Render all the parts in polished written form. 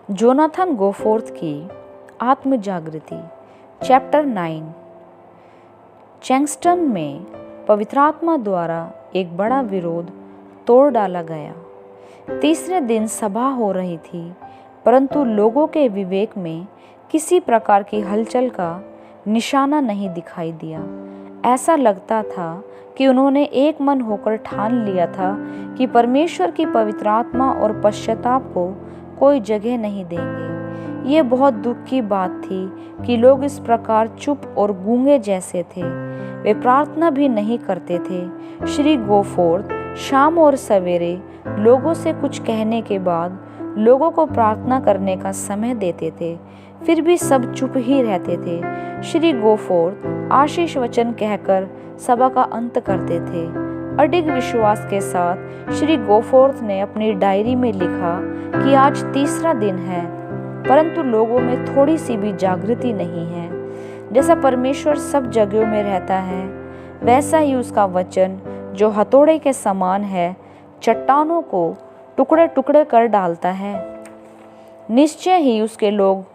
Jonathan गोफोर्थ की आत्म जागृति। चैप्टर 9। चैंगस्टन में पवित्र आत्मा द्वारा एक बड़ा विरोध तोड़ डाला गया। तीसरे दिन सभा हो रही थी, परंतु लोगों के विवेक में किसी प्रकार की हलचल का निशाना नहीं दिखाई दिया। ऐसा लगता था कि उन्होंने एक मन होकर ठान लिया था कि परमेश्वर की पवित्र आत्मा और पश्चाताप को कोई जगह नहीं देंगे। ये बहुत दुख की बात थी कि लोग इस प्रकार चुप और गूंगे जैसे थे। वे प्रार्थना भी नहीं करते थे। श्री गोफोर्थ शाम और सवेरे लोगों से कुछ कहने के बाद लोगों को प्रार्थना करने का समय देते थे, फिर भी सब चुप ही रहते थे। श्री गोफोर्थ आशीष वचन कहकर सभा का अंत करते थे। अडिग विश्वास के साथ श्री गोफोर्थ ने अपनी डायरी में लिखा कि आज तीसरा दिन है, परंतु लोगों में थोड़ी सी भी जागृति नहीं है। जैसा परमेश्वर सब जगहों में रहता है, वैसा ही उसका वचन जो हथौड़े के समान है, चट्टानों को टुकड़े टुकड़े कर डालता है। निश्चय ही उसके लोग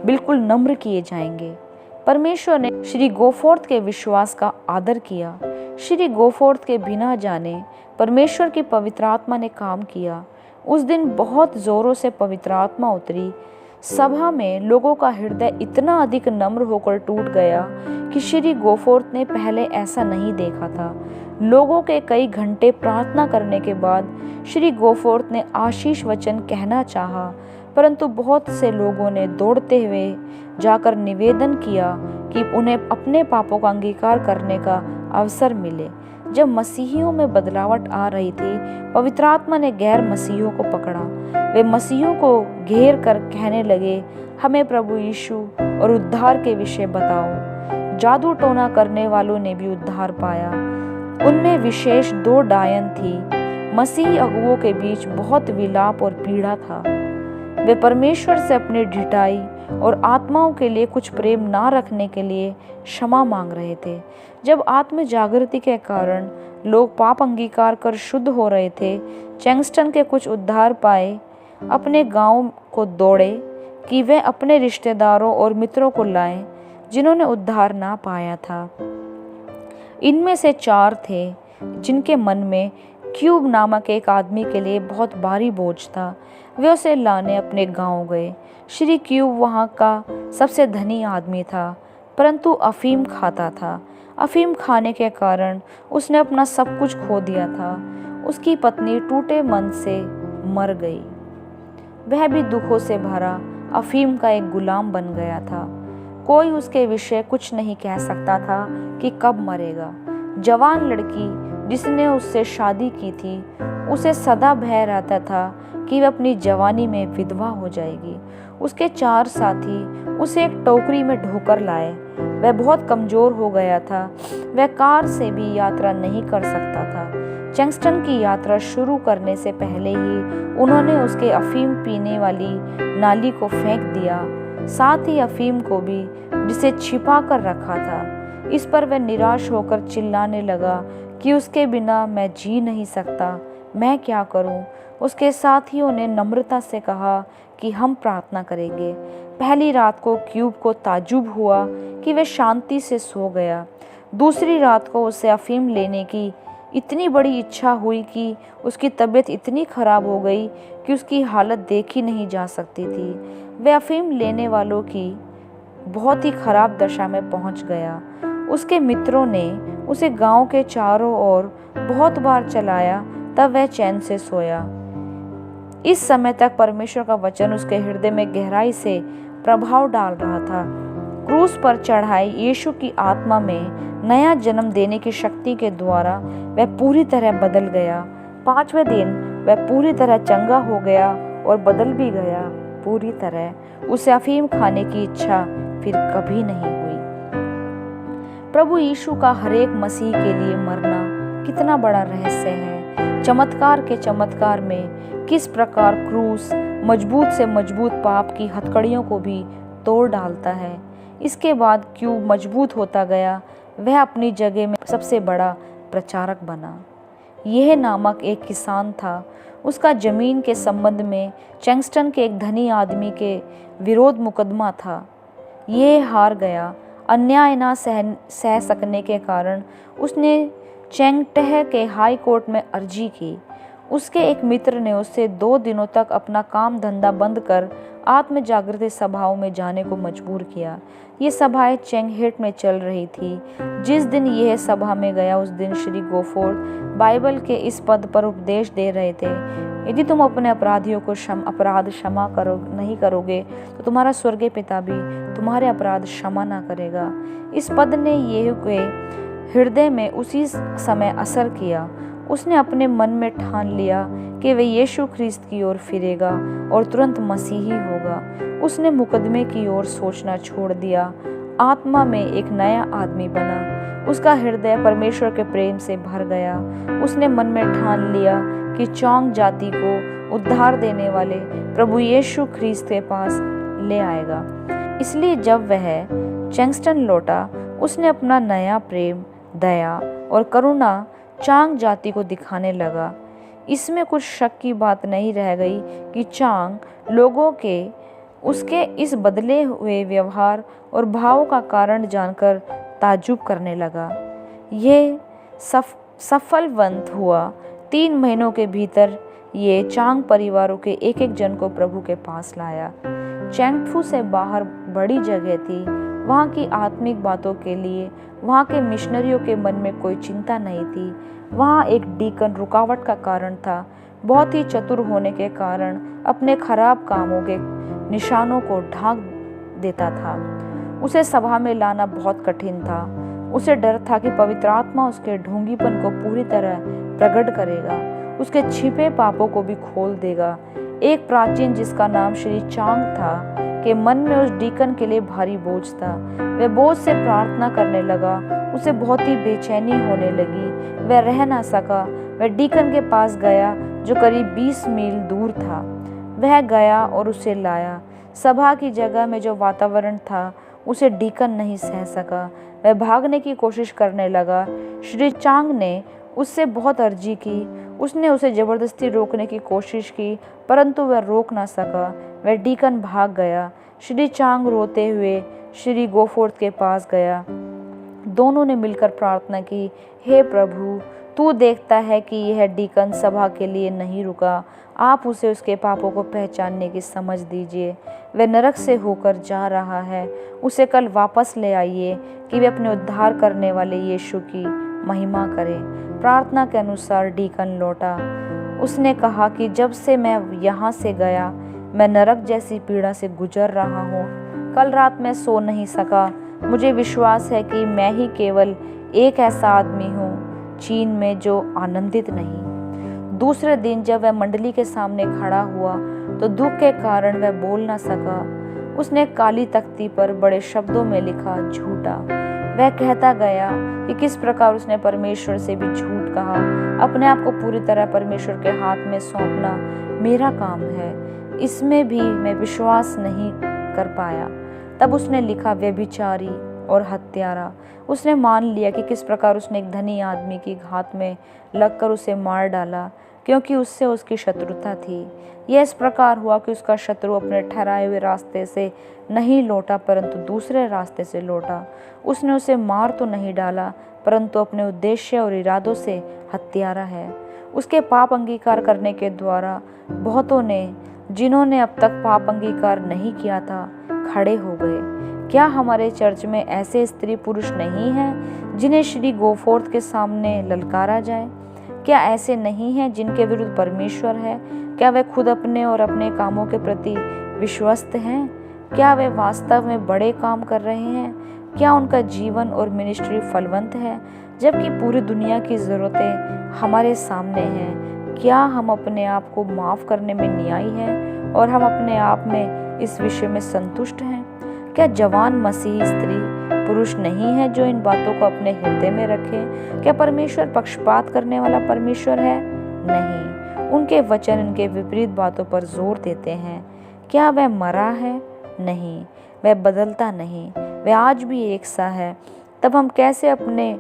बिल्कुल नम्र किए जाएंगे। परमेश्वर ने श्री गोफोर्थ के विश्वास का आदर किया। श्री गोफोर्थ के बिना जाने परमेश्वर की पवित्र आत्मा ने काम किया। उस दिन बहुत जोरों से पवित्र आत्मा उतरी। सभा में लोगों का हृदय इतना अधिक नम्र होकर टूट गया कि श्री गोफोर्थ ने पहले ऐसा नहीं देखा था। लोगों के कई घंटे प्रार्थना करने के बाद श्री गोफोर्थ ने आशीष वचन कहना चाहा, परंतु बहुत से लोगों ने दौड़ते हुए जाकर निवेदन किया कि उन्हें अपने पापों का अंगीकार करने का अवसर मिले। जब मसीहियों में बदलावट आ रही थी, पवित्र आत्मा ने गैर मसीहियों को पकड़ा। वे मसीहियों को घेर कर कहने लगे, हमें प्रभु यीशु और उद्धार के विषय बताओ। जादू टोना करने वालों ने भी उद्धार पाया। उनमें विशेष 2 डायन थी। मसीही अगुओं के बीच बहुत विलाप और पीड़ा था। वे परमेश्वर से अपनी ढिठाई और आत्माओं के लिए कुछ प्रेम ना रखने के लिए क्षमा मांग रहे थे। जब आत्म जागृति के कारण लोग पाप अंगीकार कर शुद्ध हो रहे थे, चैंगस्टन के कुछ उद्धार पाए अपने गांव को दौड़े कि वे अपने रिश्तेदारों और मित्रों को लाएं जिन्होंने उद्धार ना पाया था। इनमें से 4 थे जिनके मन में क्यूब नामक एक आदमी के लिए बहुत भारी बोझ था। वे उसे लाने अपने गांव गए। श्री क्यूब वहां का सबसे धनी आदमी था, परंतु अफीम खाता था। अफीम खाने के कारण उसने अपना सब कुछ खो दिया था। उसकी पत्नी टूटे मन से मर गई। वह भी दुखों से भरा अफीम का एक गुलाम बन गया था। कोई उसके विषय कुछ नहीं कह सकता था कि कब मरेगा। जवान लड़की जिसने उससे शादी की थी, उसे सदा भय रहता था कि वह अपनी जवानी में विधवा हो जाएगी। उसके 4 साथी उसे एक टोकरी में ढोकर लाए। वह बहुत कमजोर हो गया था। वह कार से भी यात्रा नहीं कर सकता था। चैंगस्टन की यात्रा शुरू करने से पहले ही उन्होंने उसके अफीम पीने वाली नाली को फेंक दिया, साथ ही अफीम को भी, जिसे छिपा कर रखा था। इस पर वह निराश होकर चिल्लाने लगा कि उसके बिना मैं जी नहीं सकता, मैं क्या करूं? उसके साथियों ने नम्रता से कहा कि हम प्रार्थना करेंगे। पहली रात को क्यूब को ताज्जुब हुआ कि वह शांति से सो गया। दूसरी रात को उसे अफीम लेने की इतनी बड़ी इच्छा हुई कि उसकी तबीयत इतनी खराब हो गई कि उसकी हालत देखी नहीं जा सकती थी। वह अफीम लेने वालों की बहुत ही खराब दशा में पहुंच गया। उसके मित्रों ने उसे गांव के चारों ओर बहुत बार चलाया, तब वह चैन से सोया। इस समय तक परमेश्वर का वचन उसके हृदय में गहराई से प्रभाव डाल रहा था। क्रूस पर चढ़ाई यीशु की आत्मा में नया जन्म देने की शक्ति के द्वारा वह पूरी तरह बदल गया। 5वें दिन वह पूरी तरह चंगा हो गया और बदल भी गया पूरी तरह। उसे अफीम खाने की इच्छा फिर कभी नहीं हुई। प्रभु यीशु का हरेक मसीह के लिए मरना कितना बड़ा रहस्य है। चमत्कार के चमत्कार में किस प्रकार क्रूस मजबूत से मजबूत पाप की हथकड़ियों को भी तोड़ डालता है। इसके बाद क्यूब मजबूत होता गया। वह अपनी जगह में सबसे बड़ा प्रचारक बना। यह नामक एक किसान था। उसका जमीन के संबंध में चैंगस्टन के एक धनी आदमी के विरोध मुकदमा था। ये हार गया। अन्याय ना सह सकने के कारण उसने चैंगटह के हाई कोर्ट में अर्जी की। उसके एक मित्र ने उसे 2 दिनों तक अपना काम धंधा बंद कर आत्म जागृति सभाओं में जाने को मजबूर किया। ये सभाएं चेंगहेट में चल रही थी। जिस दिन यह सभा में गया उस दिन श्री गोफोर्ड बाइबल के इस पद पर उपदेश दे रहे थे, यदि तुम अपने अपराधियों को अपराध क्षमा नहीं करोगे तो तुम्हारा स्वर्गीय पिता भी तुम्हारे अपराध क्षमा ना करेगा। इस पद ने ये हृदय में उसी समय असर किया। उसने अपने मन में ठान लिया कि वह यीशु ख्रीस्त की ओर फिरेगा और तुरंत मसीही होगा। उसने मुकदमे की ओर सोचना छोड़ दिया, आत्मा में एक नया आदमी बना। उसका हृदय परमेश्वर के प्रेम से भर गया। उसने मन में ठान लिया कि चौंग जाति को उद्धार देने वाले प्रभु यीशु ख्रीस्त के पास ले आएगा। इसलिए जब वह चैंगस्टन लौटा, उसने अपना नया प्रेम, दया और करुणा चांग जाति को दिखाने लगा। इसमें कुछ शक की बात नहीं रह गई कि चांग लोगों के उसके इस बदले हुए व्यवहार और भाव का कारण जानकर ताज्जुब करने लगा। ये सफलवंत हुआ। 3 महीनों के भीतर ये चांग परिवारों के एक जन को प्रभु के पास लाया। चैंगफू से बाहर बड़ी जगह थी। वहाँ की आत्मिक बातों के लिए वहाँ के मिशनरियों के मन में कोई चिंता नहीं थी। वहाँ एक डीकन रुकावट का कारण था। बहुत ही चतुर होने के कारण अपने खराब कामों के निशानों को ढांक देता था। उसे सभा में लाना बहुत कठिन था। उसे डर था कि पवित्र आत्मा उसके ढोंगीपन को पूरी तरह प्रकट करेगा, उसके छिपे पापों को भी खोल देगा। एक प्राचीन जिसका नाम श्री चांग था के मन में उस डीकन के लिए भारी बोझ था। वह बोझ से प्रार्थना करने लगा। उसे बहुत ही बेचैनी होने लगी। वह रह ना सका। वह डीकन के पास गया जो करीब 20 मील दूर था। वह गया और उसे लाया। सभा की जगह में जो वातावरण था उसे डीकन नहीं सह सका। वह भागने की कोशिश करने लगा। श्री चांग ने उससे बहुत अर्जी की। उसने उसे जबरदस्ती रोकने की कोशिश की, परंतु वह रोक ना सका। वह डीकन भाग गया। श्री चांग रोते हुए श्री गोफोर्ड के पास गया। दोनों ने मिलकर प्रार्थना की, हे प्रभु, तू देखता है कि यह डीकन सभा के लिए नहीं रुका। आप उसे उसके पापों को पहचानने की समझ दीजिए। वह नरक से होकर जा रहा है। उसे कल वापस ले आइए कि वे अपने उद्धार करने वाले यीशु की महिमा करे। प्रार्थना के अनुसार डीकन लौटा। उसने कहा कि जब से मैं यहाँ से गया मैं नरक जैसी पीड़ा से गुजर रहा हूँ। कल रात मैं सो नहीं सका। मुझे विश्वास है कि मैं ही केवल एक ऐसा आदमी हूँ चीन में जो आनंदित नहीं। दूसरे दिन जब वह मंडली के सामने खड़ा हुआ तो दुख के कारण वह बोल ना सका। उसने काली तख्ती पर बड़े शब्दों में लिखा, झूठा। वह कहता गया कि किस प्रकार उसने परमेश्वर से भी झूठ कहा। अपने आप को पूरी तरह परमेश्वर के हाथ में सौंपना मेरा काम है, इसमें भी मैं विश्वास नहीं कर पाया। तब उसने लिखा, व्यभिचारी और हत्यारा। उसने मान लिया कि किस प्रकार उसने एक धनी आदमी की घात में लगकर उसे मार डाला, क्योंकि उससे उसकी शत्रुता थी। यह इस प्रकार हुआ कि उसका शत्रु अपने ठहराए हुए रास्ते से नहीं लौटा, परंतु दूसरे रास्ते से लौटा। उसने उसे मार तो नहीं डाला, परंतु अपने उद्देश्य और इरादों से हत्यारा है। उसके पाप अंगीकार करने के द्वारा बहुतों ने, जिन्होंने अब तक पाप अंगीकार नहीं किया था, खड़े हो गए। क्या हमारे चर्च में ऐसे स्त्री पुरुष नहीं हैं जिन्हें श्री गोफोर्ड के सामने ललकारा जाए? क्या ऐसे नहीं हैं जिनके विरुद्ध परमेश्वर है? क्या वे खुद अपने और अपने कामों के प्रति विश्वस्त हैं? क्या वे वास्तव में बड़े काम कर रहे हैं? क्या उनका जीवन और मिनिस्ट्री फलवंत है, जबकि पूरी दुनिया की ज़रूरतें हमारे सामने हैं? क्या हम अपने आप को माफ़ करने में न्यायी हैं और हम अपने आप में इस विषय में संतुष्ट हैं? क्या जवान मसीही स्त्री पुरुष नहीं है जो इन बातों को अपने हृदय में रखें? क्या परमेश्वर पक्षपात करने वाला परमेश्वर है? नहीं, उनके वचन इनके विपरीत बातों पर जोर देते हैं। क्या वह मरा है? नहीं, वह बदलता नहीं, वह आज भी एक सा है। तब हम कैसे अपने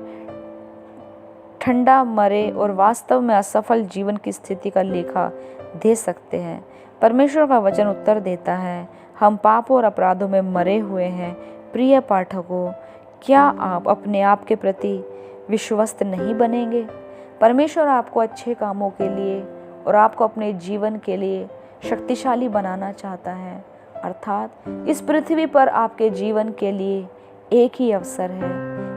ठंडा मरे और वास्तव में असफल जीवन की स्थिति का लेखा दे सकते हैं। परमेश्वर का वचन उत्तर देता है, हम पापों और अपराधों में मरे हुए हैं। प्रिय पाठकों, क्या आप अपने आप के प्रति विश्वस्त नहीं बनेंगे? परमेश्वर आपको अच्छे कामों के लिए और आपको अपने जीवन के लिए शक्तिशाली बनाना चाहता है। अर्थात इस पृथ्वी पर आपके जीवन के लिए एक ही अवसर है,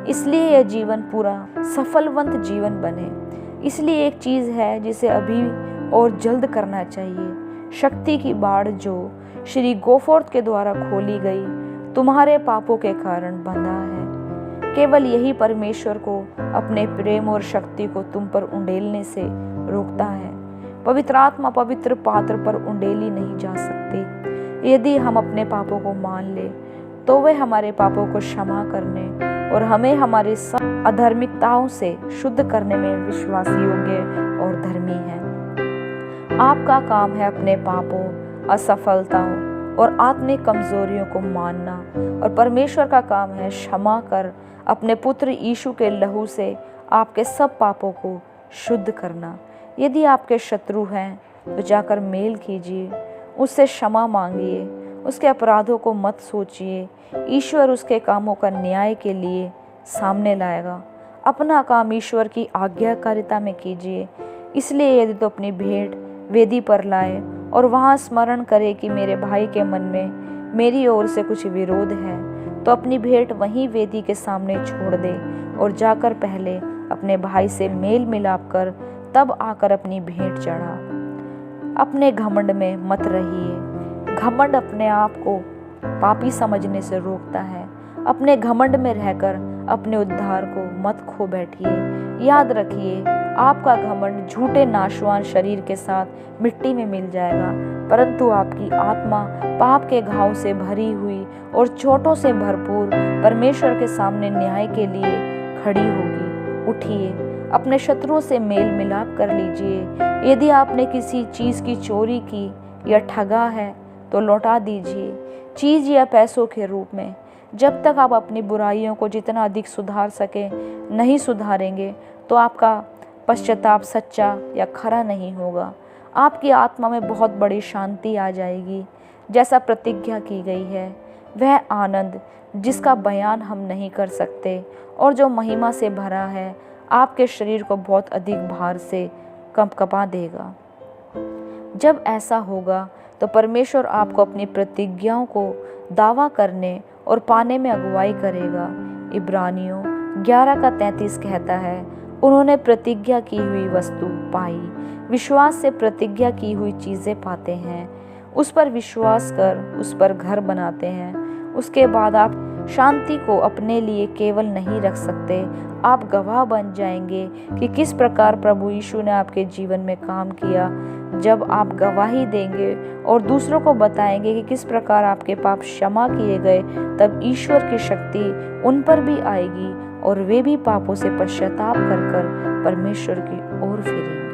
इसलिए यह जीवन पूरा सफलवंत जीवन बने। इसलिए एक चीज़ है जिसे अभी और जल्द करना चाहिए। शक्ति की बाड़ जो श्री गोफोर्थ के द्वारा खोली गई तुम्हारे पापों के कारण बंधा है। केवल यही परमेश्वर को अपने प्रेम और शक्ति को तुम पर उंडेलने से रोकता है। पवित्र आत्मा पवित्र पात्र पर उंडेली नहीं जा सकती। यदि हम अपने पापों को मान ले तो वह हमारे पापों को क्षमा करने और हमें हमारी सब अधर्मिकताओं से शुद्ध करने में विश्वास योग्य और धर्मी है। आपका काम है अपने पापों, असफलताओं और आत्मिक कमजोरियों को मानना, और परमेश्वर का काम है क्षमा कर अपने पुत्र यीशु के लहू से आपके सब पापों को शुद्ध करना। यदि आपके शत्रु हैं तो जाकर मेल कीजिए, उससे क्षमा मांगिए, उसके अपराधों को मत सोचिए। ईश्वर उसके कामों का न्याय के लिए सामने लाएगा। अपना काम ईश्वर की आज्ञाकारिता में कीजिए। इसलिए यदि तो अपनी भेंट वेदी पर लाए और वहाँ स्मरण करे कि मेरे भाई के मन में मेरी ओर से कुछ विरोध है, तो अपनी भेंट वहीं वेदी के सामने छोड़ दे और जाकर पहले अपने भाई से मेल मिलाप कर तब आकर अपनी भेंट चढ़ा। अपने घमंड में मत रहिए। घमंड अपने आप को पापी समझने से रोकता है। अपने घमंड में रहकर अपने उद्धार को मत खो बैठिए। याद रखिए, आपका घमंड झूठे नाशवान शरीर के साथ मिट्टी में मिल जाएगा, परंतु आपकी आत्मा पाप के घाव से भरी हुई और चोटों से भरपूर परमेश्वर के सामने न्याय के लिए खड़ी होगी। उठिए, अपने शत्रुओं से मेल मिलाप कर लीजिए। यदि आपने किसी चीज़ की चोरी की या ठगा है तो लौटा दीजिए, चीज़ या पैसों के रूप में। जब तक आप अपनी बुराइयों को जितना अधिक सुधार सके नहीं सुधारेंगे तो आपका पश्चाताप सच्चा या खरा नहीं होगा। आपकी आत्मा में बहुत बड़ी शांति आ जाएगी। जैसा प्रतिज्ञा की गई है, वह आनंद जिसका बयान हम नहीं कर सकते और जो महिमा से भरा है, आपके शरीर को बहुत अधिक भार से कंपकपा देगा। जब ऐसा होगा तो परमेश्वर आपको अपनी प्रतिज्ञाओं को दावा करने और पाने में अगुवाई करेगा। इब्रानियों 11:33 कहता है, उन्होंने प्रतिज्ञा की हुई वस्तु पाई। विश्वास से प्रतिज्ञा की हुई चीज़ें पाते हैं, उस पर विश्वास कर उस पर घर बनाते हैं। उसके बाद आप शांति को अपने लिए केवल नहीं रख सकते, आप गवाह बन जाएंगे कि किस प्रकार प्रभु यीशु ने आपके जीवन में काम किया। जब आप गवाही देंगे और दूसरों को बताएंगे कि किस प्रकार आपके पाप क्षमा किए गए, तब ईश्वर की शक्ति उन पर भी आएगी और वे भी पापों से पश्चाताप कर परमेश्वर की ओर फिरेंगे।